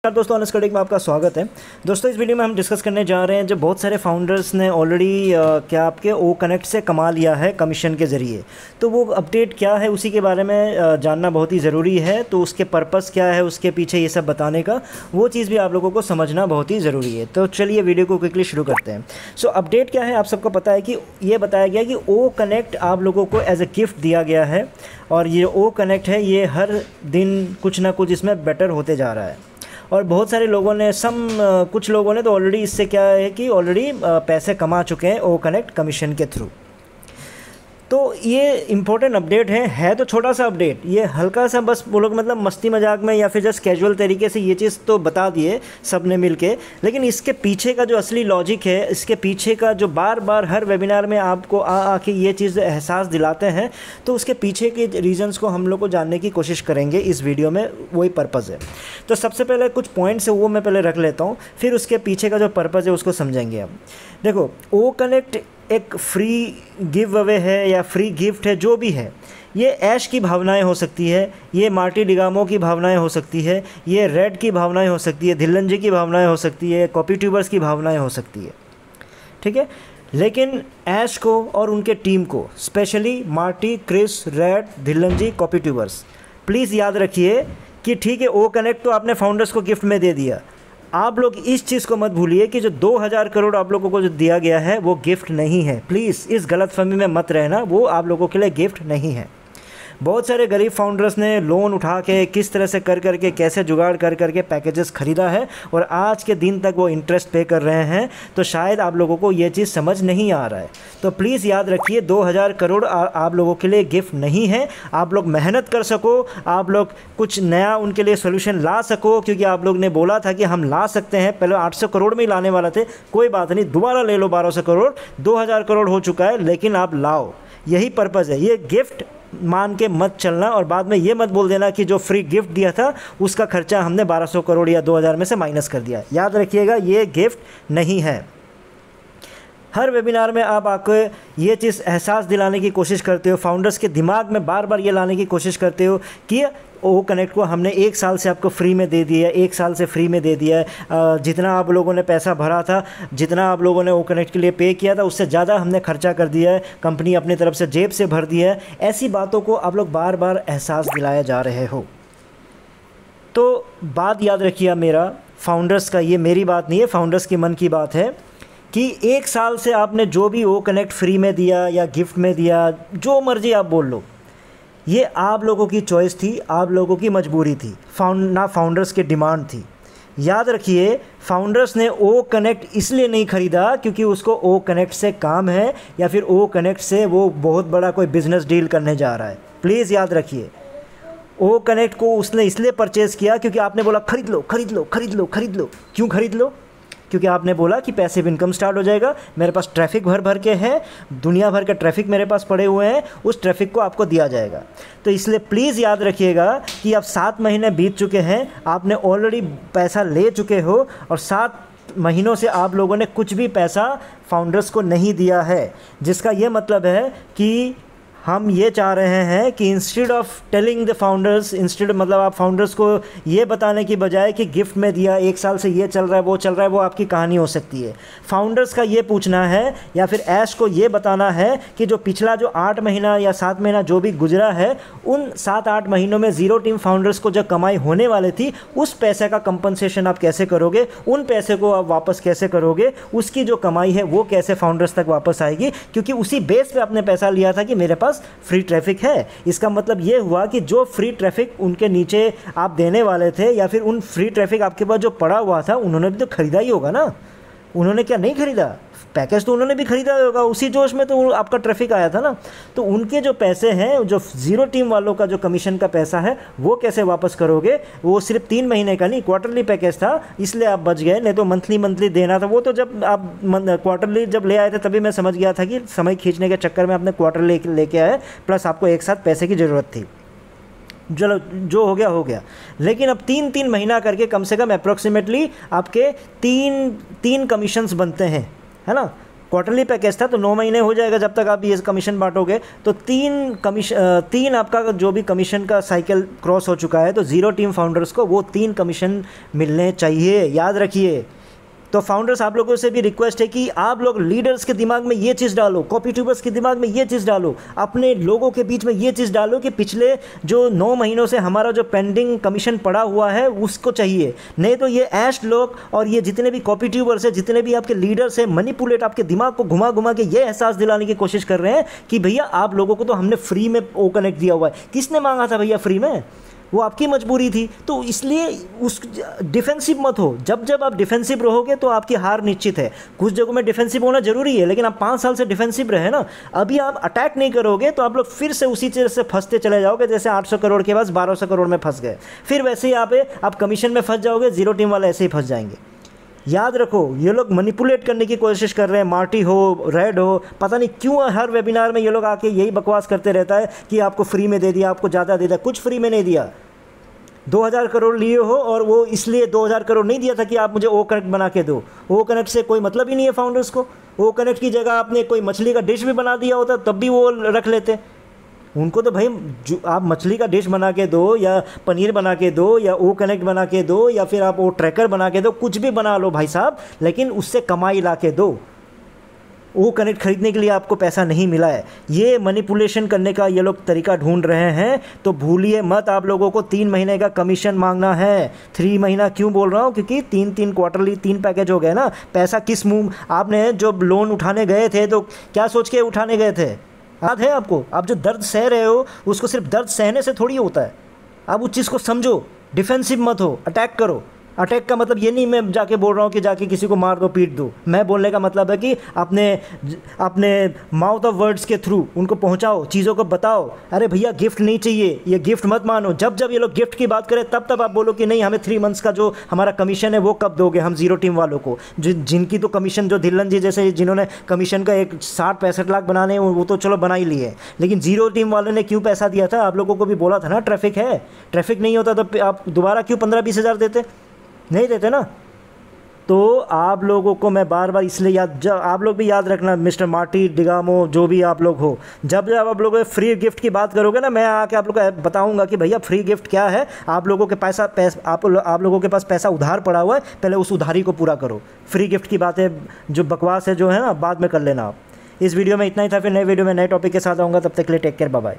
दोस्तों, honest coding में आपका स्वागत है। दोस्तों, इस वीडियो में हम डिस्कस करने जा रहे हैं जो बहुत सारे फाउंडर्स ने ऑलरेडी क्या आपके ओ कनेक्ट से कमा लिया है कमीशन के ज़रिए। तो वो अपडेट क्या है उसी के बारे में जानना बहुत ही ज़रूरी है। तो उसके पर्पस क्या है, उसके पीछे ये सब बताने का, वो चीज़ भी आप लोगों को समझना बहुत ही ज़रूरी है। तो चलिए वीडियो को क्विकली शुरू करते हैं। सो अपडेट क्या है, आप सबको पता है कि ये बताया गया कि ओ कनेक्ट आप लोगों को एज ए गिफ्ट दिया गया है और ये ओ कनेक्ट है, ये हर दिन कुछ ना कुछ इसमें बेटर होते जा रहा है। और बहुत सारे लोगों ने कुछ लोगों ने तो ऑलरेडी इससे क्या है कि ऑलरेडी पैसे कमा चुके हैं ओ कनेक्ट कमीशन के थ्रू। तो ये इम्पोर्टेंट अपडेट है तो छोटा सा अपडेट, ये हल्का सा बस बोलो मतलब मस्ती मजाक में या फिर जस्ट कैजुअल तरीके से ये चीज़ तो बता दिए सब ने मिल के, लेकिन इसके पीछे का जो असली लॉजिक है, इसके पीछे का जो बार बार हर वेबिनार में आपको आके ये चीज़ एहसास दिलाते हैं, तो उसके पीछे के रीजंस को हम लोग को जानने की कोशिश करेंगे इस वीडियो में, वही पर्पज़ है। तो सबसे पहले कुछ पॉइंट्स है वो मैं पहले रख लेता हूँ, फिर उसके पीछे का जो पर्पज़ है उसको समझेंगे हम। देखो, ओ कनेक्ट एक फ्री गिव अवे है या फ्री गिफ्ट है, जो भी है, ये ऐश की भावनाएं हो सकती है, ये मार्टी डिगामो की भावनाएं हो सकती है, ये रेड की भावनाएं हो सकती है, धिल्लन जी की भावनाएं हो सकती है, कॉपी ट्यूबर्स की भावनाएं हो सकती है, ठीक है। लेकिन ऐश को और उनके टीम को, specially Marty, Chris, Red, Dhillon ji, copy tubers, please याद रखिए कि ठीक है, ओ कनेक्ट तो आपने फाउंडर्स को गिफ्ट में दे दिया। आप लोग इस चीज़ को मत भूलिए कि जो 2000 करोड़ आप लोगों को जो दिया गया है वो गिफ्ट नहीं है। प्लीज़ इस गलतफहमी में मत रहना, वो आप लोगों के लिए गिफ्ट नहीं है। बहुत सारे गरीब फाउंडर्स ने लोन उठा के किस तरह से कर करके, कैसे जुगाड़ कर करके पैकेजेस ख़रीदा है और आज के दिन तक वो इंटरेस्ट पे कर रहे हैं। तो शायद आप लोगों को ये चीज़ समझ नहीं आ रहा है। तो प्लीज़ याद रखिए, 2000 करोड़ आप लोगों के लिए गिफ्ट नहीं है। आप लोग मेहनत कर सको, आप लोग कुछ नया उनके लिए सोल्यूशन ला सको, क्योंकि आप लोग ने बोला था कि हम ला सकते हैं। पहले 800 करोड़ में ही लाने वाला थे, कोई बात नहीं, दोबारा ले लो 1200 करोड़, 2000 करोड़ हो चुका है, लेकिन आप लाओ, यही पर्पज़ है। ये गिफ्ट मान के मत चलना और बाद में ये मत बोल देना कि जो फ्री गिफ्ट दिया था उसका खर्चा हमने 1200 करोड़ या 2000 में से माइनस कर दिया। याद रखिएगा, ये गिफ्ट नहीं है। हर वेबिनार में आप आकर ये चीज़ एहसास दिलाने की कोशिश करते हो, फाउंडर्स के दिमाग में बार बार ये लाने की कोशिश करते हो कि ओ कनेक्ट को हमने 1 साल से आपको फ्री में दे दिया है, 1 साल से फ्री में दे दिया है। जितना आप लोगों ने पैसा भरा था, जितना आप लोगों ने ओ कनेक्ट के लिए पे किया था, उससे ज़्यादा हमने खर्चा कर दिया है, कंपनी अपनी तरफ से जेब से भर दिया है। ऐसी बातों को आप लोग बार बार एहसास दिलाया जा रहे हो। तो बात याद रखिए मेरा, फाउंडर्स का, ये मेरी बात नहीं है, फाउंडर्स के मन की बात है कि 1 साल से आपने जो भी ओ कनेक्ट फ्री में दिया या गिफ्ट में दिया, जो मर्जी आप बोल लो, ये आप लोगों की चॉइस थी, आप लोगों की मजबूरी थी, ना फाउंडर्स की डिमांड थी। याद रखिए, फाउंडर्स ने ओ कनेक्ट इसलिए नहीं ख़रीदा क्योंकि उसको ओ कनेक्ट से काम है या फिर ओ कनेक्ट से वो बहुत बड़ा कोई बिजनेस डील करने जा रहा है। प्लीज़ याद रखिए, ओ कनेक्ट को उसने इसलिए परचेज़ किया क्योंकि आपने बोला खरीद लो खरीद लो खरीद लो खरीद लो। क्यों खरीद लो? क्योंकि आपने बोला कि पैसिव इनकम स्टार्ट हो जाएगा, मेरे पास ट्रैफिक भर भर के है, दुनिया भर के ट्रैफिक मेरे पास पड़े हुए हैं, उस ट्रैफिक को आपको दिया जाएगा। तो इसलिए प्लीज़ याद रखिएगा कि अब 7 महीने बीत चुके हैं, आपने ऑलरेडी पैसा ले चुके हो और 7 महीनों से आप लोगों ने कुछ भी पैसा फाउंडर्स को नहीं दिया है, जिसका ये मतलब है कि हम ये चाह रहे हैं कि instead of telling the founders, मतलब आप फाउंडर्स को ये बताने की बजाय कि गिफ्ट में दिया, 1 साल से ये चल रहा है वो चल रहा है, वो आपकी कहानी हो सकती है। फाउंडर्स का ये पूछना है या फिर ऐश को ये बताना है कि जो पिछला जो 8 महीना या 7 महीना जो भी गुजरा है, उन 7-8 महीनों में ज़ीरो टीम फाउंडर्स को जो कमाई होने वाली थी, उस पैसे का कंपनसेशन आप कैसे करोगे, उन पैसे को आप वापस कैसे करोगे, उसकी जो कमाई है वो कैसे फाउंडर्स तक वापस आएगी, क्योंकि उसी बेस पे आपने पैसा लिया था कि मेरे पास फ्री ट्रैफिक है। इसका मतलब ये हुआ कि जो फ्री ट्रैफिक उनके नीचे आप देने वाले थे या फिर उन फ्री ट्रैफिक आपके पास जो पड़ा हुआ था, उन्होंने भी तो ख़रीदा ही होगा ना। उन्होंने क्या नहीं ख़रीदा? पैकेज तो उन्होंने भी ख़रीदा होगा, उसी जोश में तो आपका ट्रैफिक आया था ना। तो उनके जो पैसे हैं, जो ज़ीरो टीम वालों का जो कमीशन का पैसा है, वो कैसे वापस करोगे? वो सिर्फ 3 महीने का नहीं, क्वार्टरली पैकेज था, इसलिए आप बच गए, नहीं तो मंथली देना था। वो तो जब आप क्वार्टरली जब ले आए थे तभी मैं समझ गया था कि समय खींचने के चक्कर में आपने क्वार्टरली लेके आए, प्लस आपको एक साथ पैसे की ज़रूरत थी। चलो, जो हो गया हो गया। लेकिन अब 3-3 महीना करके कम से कम अप्रॉक्सीमेटली आपके 3 कमीशंस बनते हैं, है ना। क्वार्टरली पैकेज था तो 9 महीने हो जाएगा जब तक आप ये कमीशन बांटोगे। तो 3 आपका जो भी कमीशन का साइकिल क्रॉस हो चुका है तो ज़ीरो टीम फाउंडर्स को वो 3 कमीशन मिलने चाहिए, याद रखिए। तो फाउंडर्स आप लोगों से भी रिक्वेस्ट है कि आप लोग लीडर्स के दिमाग में ये चीज़ डालो, कॉपी ट्यूबर्स के दिमाग में ये चीज़ डालो, अपने लोगों के बीच में ये चीज़ डालो कि पिछले जो 9 महीनों से हमारा जो पेंडिंग कमीशन पड़ा हुआ है उसको चाहिए। नहीं तो ये ऐश लोग और ये जितने भी कॉपी ट्यूबर्स हैं, जितने भी आपके लीडर्स हैं, मैनिपुलेट आपके दिमाग को घुमा घुमा के ये एहसास दिलाने की कोशिश कर रहे हैं कि भैया आप लोगों को तो हमने फ्री में ओ कनेक्ट दिया हुआ है। किसने मांगा था भैया फ्री में? वो आपकी मजबूरी थी। तो इसलिए उस डिफेंसिव मत हो। जब जब आप डिफेंसिव रहोगे तो आपकी हार निश्चित है। कुछ जगहों में डिफेंसिव होना जरूरी है, लेकिन आप 5 साल से डिफेंसिव रहे ना, अभी आप अटैक नहीं करोगे तो आप लोग फिर से उसी चीज़ से फंसते चले जाओगे, जैसे 800 करोड़ के बाद 1200 करोड़ में फंस गए। फिर वैसे ही आप कमीशन में फंस जाओगे, जीरो टीम वाले ऐसे ही फंस जाएंगे। याद रखो, ये लोग मैनिपुलेट करने की कोशिश कर रहे हैं। मार्टी हो, रेड हो, पता नहीं क्यों हर वेबिनार में ये लोग आके यही बकवास करते रहता है कि आपको फ्री में दे दिया, आपको ज़्यादा दे दिया। कुछ फ्री में नहीं दिया। 2000 करोड़ लिए हो और वो इसलिए 2000 करोड़ नहीं दिया था कि आप मुझे ओ कनेक्ट बना के दो। ओ कनेक्ट से कोई मतलब ही नहीं है फाउंडर्स को। ओ कनेक्ट की जगह आपने कोई मछली का डिश भी बना दिया होता तब भी वो रख लेते। उनको तो भाई जो आप मछली का डिश बना के दो या पनीर बना के दो या ओ कनेक्ट बना के दो या फिर आप ओ ट्रैकर बना के दो, कुछ भी बना लो भाई साहब, लेकिन उससे कमाई ला के दो। वो कनेक्ट खरीदने के लिए आपको पैसा नहीं मिला है। ये मैनिपुलेशन करने का ये लोग तरीका ढूंढ रहे हैं। तो भूलिए मत, आप लोगों को 3 महीने का कमीशन मांगना है। 3 महीना क्यों बोल रहा हूँ? क्योंकि 3 क्वार्टरली 3 पैकेज हो गए ना। पैसा किस मुंह, आपने जो लोन उठाने गए थे तो क्या सोच के उठाने गए थे? याद है आपको? आप जो दर्द सह रहे हो उसको सिर्फ दर्द सहने से थोड़ी होता है। आप उस चीज़ को समझो, डिफेंसिव मत हो, अटैक करो। अटैक का मतलब ये नहीं मैं जाके बोल रहा हूँ कि जाके किसी को मार दो, पीट दो। मैं बोलने का मतलब है कि अपने माउथ ऑफ वर्ड्स के थ्रू उनको पहुँचाओ, चीज़ों को बताओ। अरे भैया गिफ्ट नहीं चाहिए, ये गिफ्ट मत मानो। जब जब ये लोग गिफ्ट की बात करें तब आप बोलो कि नहीं हमें 3 मंथ्स का जो हमारा कमीशन है वो कब दोगे हम जीरो टीम वालों को। जिनकी तो कमीशन, जो धिल्लन जी जैसे जिन्होंने कमीशन का 60-65 लाख बनाने वो तो चलो बना ही लिए, लेकिन जीरो टीम वालों ने क्यों पैसा दिया था? आप लोगों को भी बोला था ना ट्रैफिक है। ट्रैफिक नहीं होता तो आप दोबारा क्यों 15-20 हज़ार देते? नहीं देते ना। तो आप लोगों को मैं बार बार इसलिए आप लोग भी याद रखना, मिस्टर मार्टी, डिगामो, जो भी आप लोग हो, जब आप लोग फ्री गिफ्ट की बात करोगे ना, मैं आके आप लोग को बताऊंगा कि भैया फ्री गिफ्ट क्या है। आप लोगों के आप लोगों के पास पैसा उधार पड़ा हुआ है, पहले उस उधारी को पूरा करो। फ्री गिफ्ट की बातें जो बकवास है जो है ना, बाद में कर लेना आप। इस वीडियो में इतना ही था, फिर नए वीडियो में नए टॉपिक के साथ आऊँगा। तब तक के लिए टेक केयर, बाय बाय।